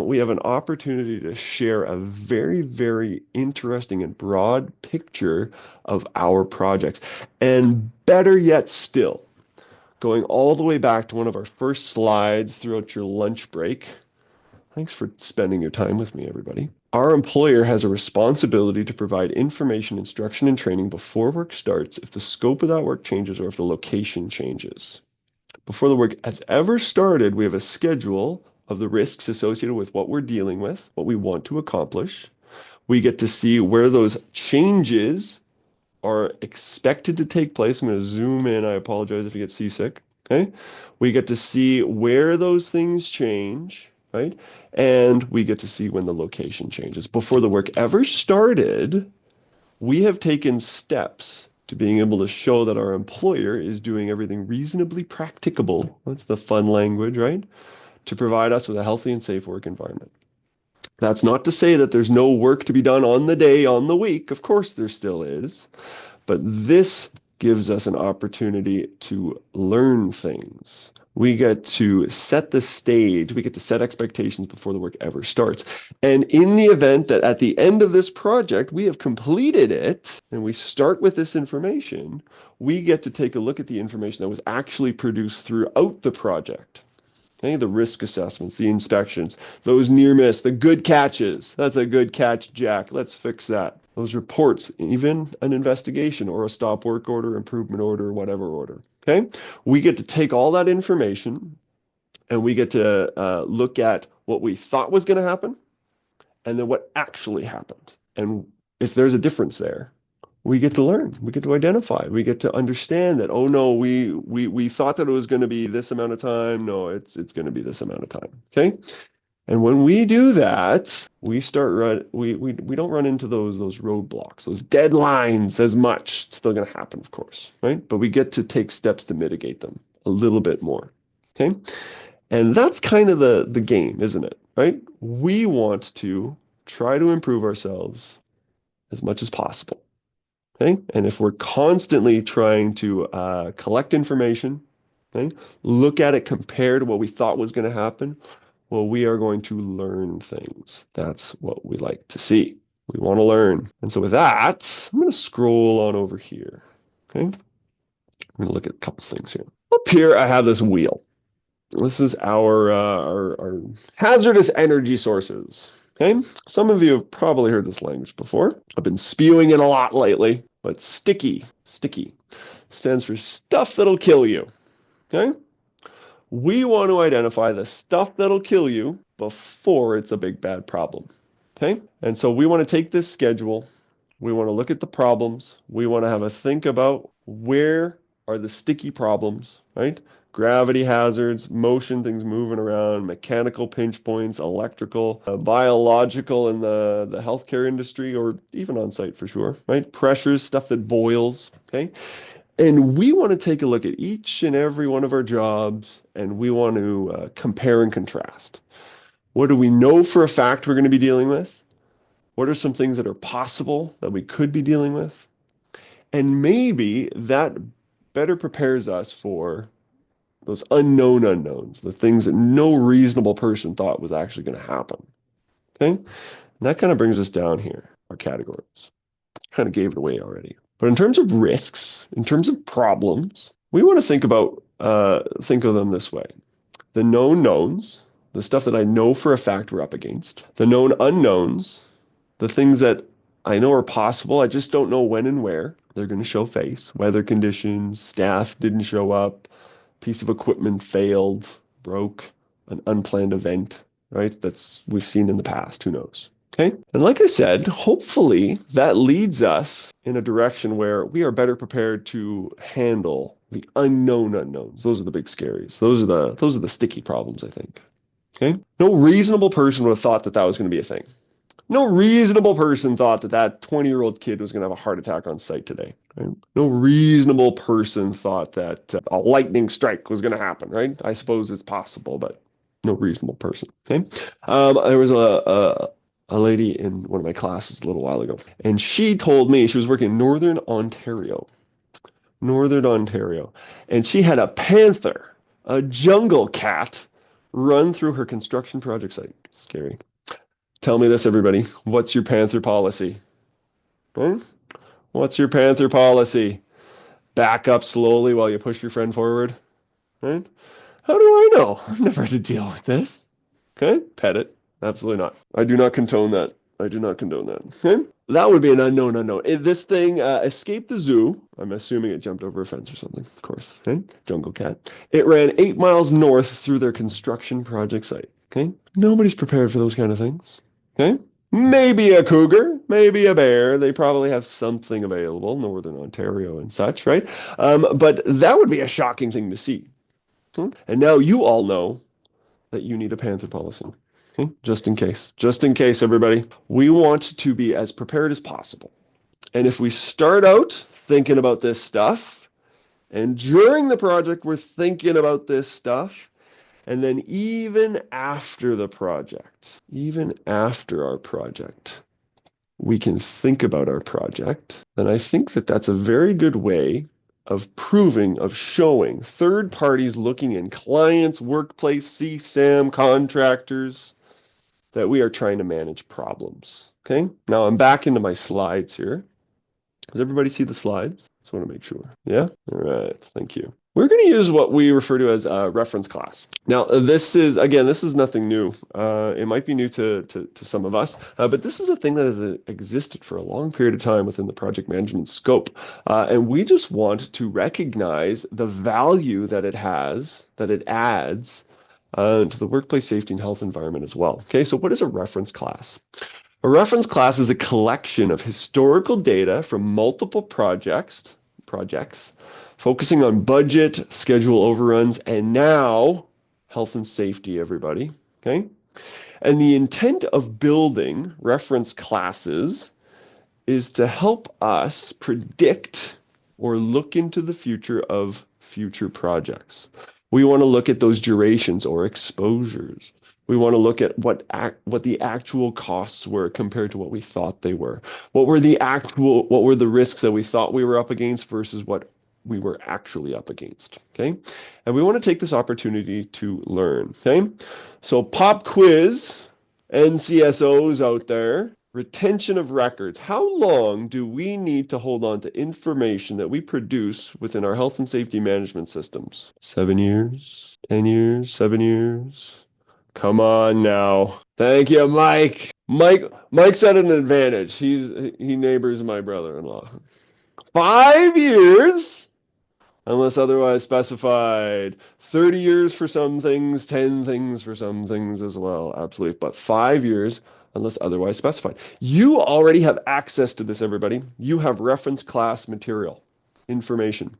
S1: we have an opportunity to share a very, very interesting and broad picture of our projects. And better yet still, going all the way back to one of our first slides throughout your lunch break. Thanks for spending your time with me, everybody. Our employer has a responsibility to provide information, instruction, and training before work starts if the scope of that work changes or if the location changes. Before the work has ever started, we have a schedule of the risks associated with what we're dealing with, what we want to accomplish. We get to see where those changes are expected to take place. I'm going to zoom in. I apologize if you get seasick. Okay. We get to see where those things change, right? And we get to see when the location changes. Before the work ever started, we have taken steps to being able to show that our employer is doing everything reasonably practicable. That's the fun language, right? To provide us with a healthy and safe work environment. That's not to say that there's no work to be done on the day, on the week. Of course, there still is. But this gives us an opportunity to learn things. We get to set the stage. We get to set expectations before the work ever starts. And in the event that at the end of this project, we have completed it and we start with this information, we get to take a look at the information that was actually produced throughout the project. Okay, the risk assessments, the inspections, those near miss, the good catches. That's a good catch, Jack. Let's fix that. Those reports, even an investigation or a stop work order, improvement order, whatever order. Okay, we get to take all that information and we get to look at what we thought was going to happen and then what actually happened. And if there's a difference there, we get to learn, we get to identify, we get to understand that, oh no, we thought that it was going to be this amount of time. No, it's going to be this amount of time. Okay. And when we do that, we don't run into those roadblocks, those deadlines as much. It's still going to happen, of course, right? But we get to take steps to mitigate them a little bit more. Okay. And that's kind of the game, isn't it? Right? We want to try to improve ourselves as much as possible. Okay. And if we're constantly trying to collect information, okay, look at it compared to what we thought was going to happen, well, we are going to learn things. That's what we like to see. We want to learn. And so with that, I'm going to scroll on over here. Okay. I'm going to look at a couple things here. Up here, I have this wheel. This is our hazardous energy sources. Okay. Some of you have probably heard this language before. I've been spewing it a lot lately. But sticky stands for stuff that'll kill you. Okay? We want to identify the stuff that'll kill you before it's a big bad problem. Okay? And so we want to take this schedule, we want to look at the problems, we want to have a think about where are the sticky problems, right? Gravity hazards, motion, things moving around, mechanical pinch points, electrical, biological in the healthcare industry, or even on site for sure, right? Pressures, stuff that boils, okay? And we want to take a look at each and every one of our jobs, and we want to compare and contrast. What do we know for a fact we're going to be dealing with? What are some things that are possible that we could be dealing with? And maybe that better prepares us for those unknown unknowns, the things that no reasonable person thought was actually going to happen. Okay? And that kind of brings us down here, our categories. Kind of gave it away already. But in terms of risks, in terms of problems, we want to think of them this way. The known knowns, the stuff that I know for a fact we're up against, the known unknowns, the things that I know are possible, I just don't know when and where they're going to show face. Weather conditions, staff didn't show up, piece of equipment failed, broke, an unplanned event, right? That's we've seen in the past, who knows? Okay. And like I said, hopefully that leads us in a direction where we are better prepared to handle the unknown unknowns. Those are the big scaries. Those are the sticky problems, I think. Okay. No reasonable person would have thought that that was going to be a thing. No reasonable person thought that that 20-year-old kid was going to have a heart attack on site today. Right? No reasonable person thought that a lightning strike was going to happen, right? I suppose it's possible, but no reasonable person. Okay. There was a lady in one of my classes a little while ago, and she told me she was working in Northern Ontario, and she had a panther, a jungle cat, run through her construction project site. Scary. Tell me this, everybody. What's your Panther policy? Huh? What's your Panther policy? Back up slowly while you push your friend forward? Right? How do I know? I've never had to deal with this. Okay? Pet it. Absolutely not. I do not condone that. I do not condone that. Okay? That would be an unknown unknown. If this thing escaped the zoo, I'm assuming it jumped over a fence or something, of course. Okay? Jungle cat. It ran 8 miles north through their construction project site. Okay? Nobody's prepared for those kind of things. Okay? Maybe a cougar, maybe a bear. They probably have something available, Northern Ontario and such, right? But that would be a shocking thing to see. And now you all know that you need a Panther policy. Okay? Just in case. Just in case, everybody. We want to be as prepared as possible. And if we start out thinking about this stuff, and during the project we're thinking about this stuff, and then even after the project, even after our project, we can think about our project, then I think that that's a very good way of proving, of showing third parties looking in, clients, workplace, CSAM, contractors, that we are trying to manage problems. Okay, now I'm back into my slides here. Does everybody see the slides? Just want to make sure. Yeah? All right, thank you. We're going to use what we refer to as a reference class. Now, this is nothing new. It might be new to some of us, but this is a thing that has existed for a long period of time within the project management scope. And we just want to recognize the value that it has, that it adds to the workplace safety and health environment as well. Okay, so what is a reference class? A reference class is a collection of historical data from multiple projects, focusing on budget, schedule overruns, and now health and safety, everybody. Okay? And the intent of building reference classes is to help us predict or look into the future of future projects. We want to look at those durations or exposures. We want to look at what the actual costs were compared to what we thought they were. What were the risks that we thought we were up against versus what we were actually up against. Okay? And we want to take this opportunity to learn. Okay? So pop quiz, NCSOs out there, retention of records. How long do we need to hold on to information that we produce within our health and safety management systems? 7 years? 10 years? 7 years? Come on now. Thank you, Mike. Mike's at an advantage. He neighbors my brother-in-law. 5 years? unless otherwise specified. 30 years for some things, 10 things for some things as well. Absolutely. But 5 years unless otherwise specified. You already have access to this, everybody. You have reference class material, information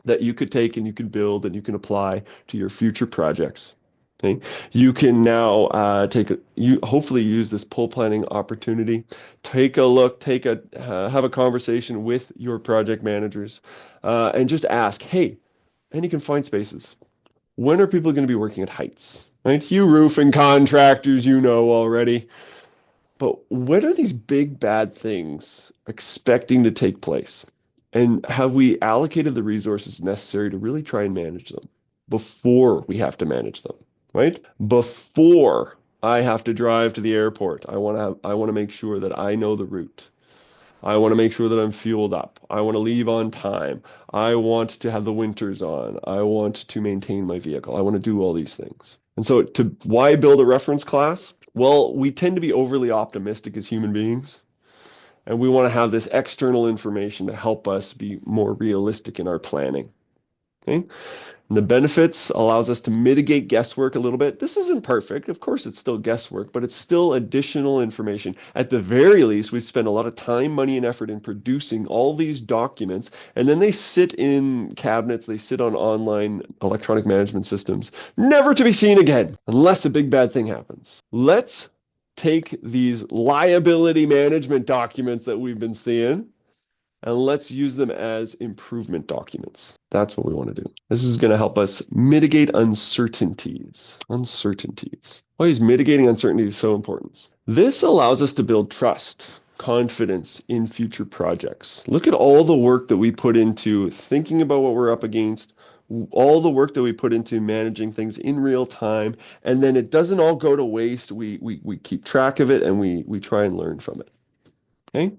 S1: that you could take and you can build and you can apply to your future projects. Okay. You can now you hopefully use this pull planning opportunity. Take a look, have a conversation with your project managers, and just ask, hey, any confined spaces. When are people going to be working at heights? Right? You roofing contractors, you know already. But when are these big bad things expecting to take place? And have we allocated the resources necessary to really try and manage them before we have to manage them, right? Before I have to drive to the airport, I want to make sure that I know the route. I want to make sure that I'm fueled up. I want to leave on time. I want to have the winters on. I want to maintain my vehicle. I want to do all these things. And so why build a reference class? Well, we tend to be overly optimistic as human beings, and we want to have this external information to help us be more realistic in our planning. Okay? And the benefits allows us to mitigate guesswork a little bit. This isn't perfect. Of course, it's still guesswork, but it's still additional information. At the very least, we spend a lot of time, money, and effort in producing all these documents, and then they sit in cabinets, they sit on online electronic management systems, never to be seen again, unless a big bad thing happens. Let's take these liability management documents that we've been seeing, and let's use them as improvement documents. That's what we want to do. This is going to help us mitigate uncertainties. Uncertainties. Why is mitigating uncertainties so important? This allows us to build trust, confidence in future projects. Look at all the work that we put into thinking about what we're up against, all the work that we put into managing things in real time, and then it doesn't all go to waste. We keep track of it, and we try and learn from it. Okay?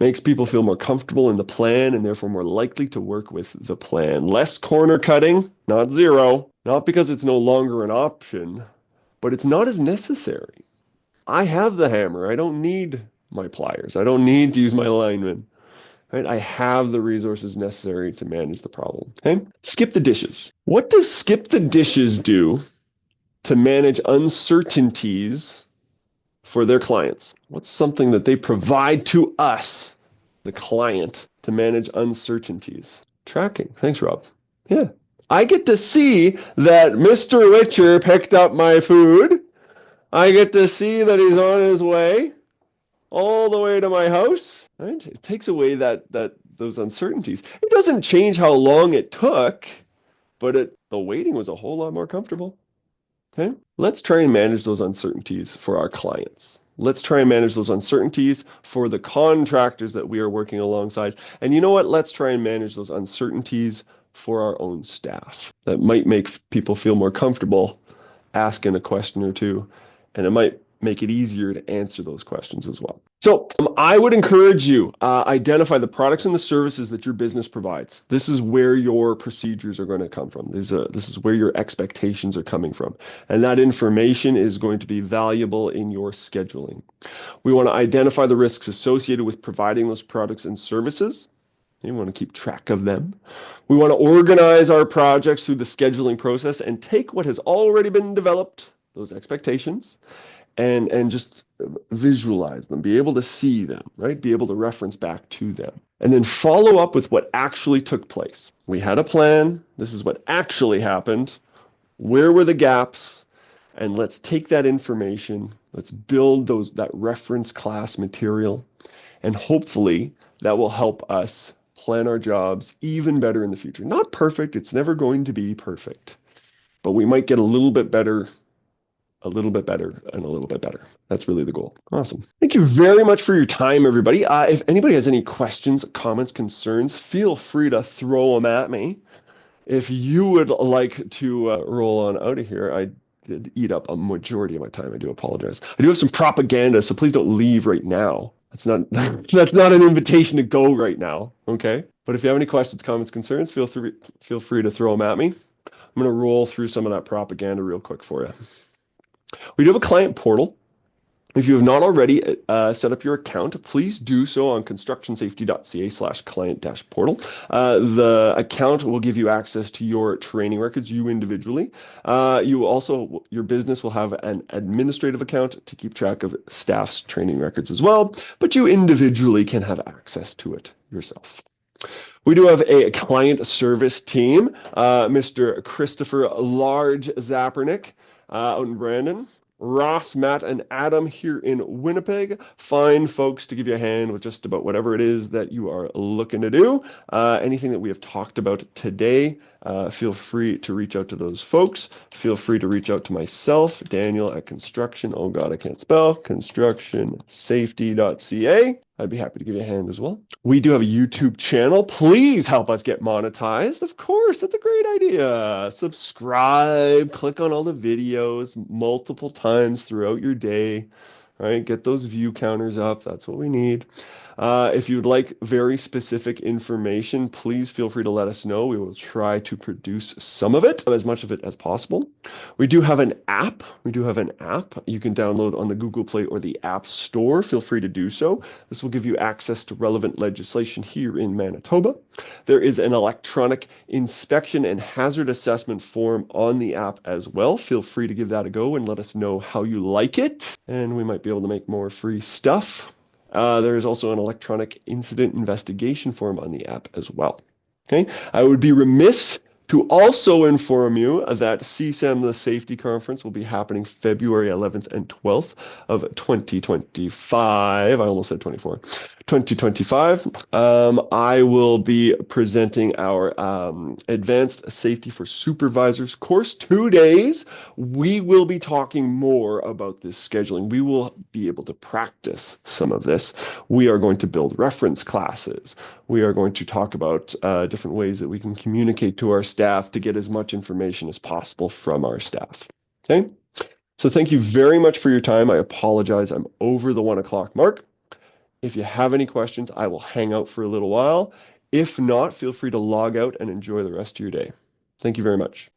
S1: Makes people feel more comfortable in the plan and therefore more likely to work with the plan. Less corner cutting, not zero. Not because it's no longer an option, but it's not as necessary. I have the hammer. I don't need my pliers. I don't need to use my lineman. Right? I have the resources necessary to manage the problem. Okay? Skip the dishes. What does skip the dishes do to manage uncertainties for their clients? What's something that they provide to us, the client, to manage uncertainties? Tracking. Thanks, Rob. Yeah. I get to see that Mr. Witcher picked up my food. I get to see that he's on his way all the way to my house. Right? It takes away those uncertainties. It doesn't change how long it took, but the waiting was a whole lot more comfortable. Okay? Let's try and manage those uncertainties for our clients. Let's try and manage those uncertainties for the contractors that we are working alongside. And you know what? Let's try and manage those uncertainties for our own staff. That might make people feel more comfortable asking a question or two, and it might make it easier to answer those questions as well. So I would encourage you, identify the products and the services that your business provides. This is where your procedures are going to come from. This is where your expectations are coming from. And that information is going to be valuable in your scheduling. We want to identify the risks associated with providing those products and services. We want to keep track of them. We want to organize our projects through the scheduling process and take what has already been developed, those expectations, and just visualize them, be able to see them, right? Be able to reference back to them. And then follow up with what actually took place. We had a plan. This is what actually happened. Where were the gaps? And let's take that information. Let's build that reference class material. And hopefully that will help us plan our jobs even better in the future. Not perfect. It's never going to be perfect. But we might get a little bit better, and a little bit better. That's really the goal. Awesome. Thank you very much for your time, everybody. If anybody has any questions, comments, concerns, feel free to throw them at me. If you would like to roll on out of here, I did eat up a majority of my time. I do apologize. I do have some propaganda, so please don't leave right now. That's not an invitation to go right now, okay? But if you have any questions, comments, concerns, feel free to throw them at me. I'm going to roll through some of that propaganda real quick for you. We do have a client portal. If you have not already set up your account, please do so on constructionsafety.ca/client-portal. The account will give you access to your training records, you individually. Your business will have an administrative account to keep track of staff's training records as well, but you individually can have access to it yourself. We do have a client service team, Mr. Christopher Large Zappernick out in Brandon. Ross, Matt, and Adam here in Winnipeg. Fine folks to give you a hand with just about whatever it is that you are looking to do. Anything that we have talked about today, feel free to reach out to those folks. Feel free to reach out to myself, Daniel at oh God, I can't spell, constructionsafety.ca. I'd be happy to give you a hand as well. We do have a YouTube channel. Please help us get monetized. Of course, that's a great idea. Subscribe, click on all the videos multiple times throughout your day, right? Get those view counters up. That's what we need. If you'd like very specific information, please feel free to let us know. We will try to produce some of it, as much of it as possible. We do have an app. You can download on the Google Play or the App Store. Feel free to do so. This will give you access to relevant legislation here in Manitoba. There is an electronic inspection and hazard assessment form on the app as well. Feel free to give that a go and let us know how you like it. And we might be able to make more free stuff. There is also an electronic incident investigation form on the app as well. Okay, I would be remiss to also inform you that CSAM, the safety conference, will be happening February 11th and 12th of 2025. I almost said 24. 2025. I will be presenting our Advanced Safety for Supervisors course, 2 days. We will be talking more about this scheduling. We will be able to practice some of this. We are going to build reference classes. We are going to talk about different ways that we can communicate to our staff to get as much information as possible from our staff. Okay? So thank you very much for your time. I apologize. I'm over the 1 o'clock mark. If you have any questions, I will hang out for a little while. If not, feel free to log out and enjoy the rest of your day. Thank you very much.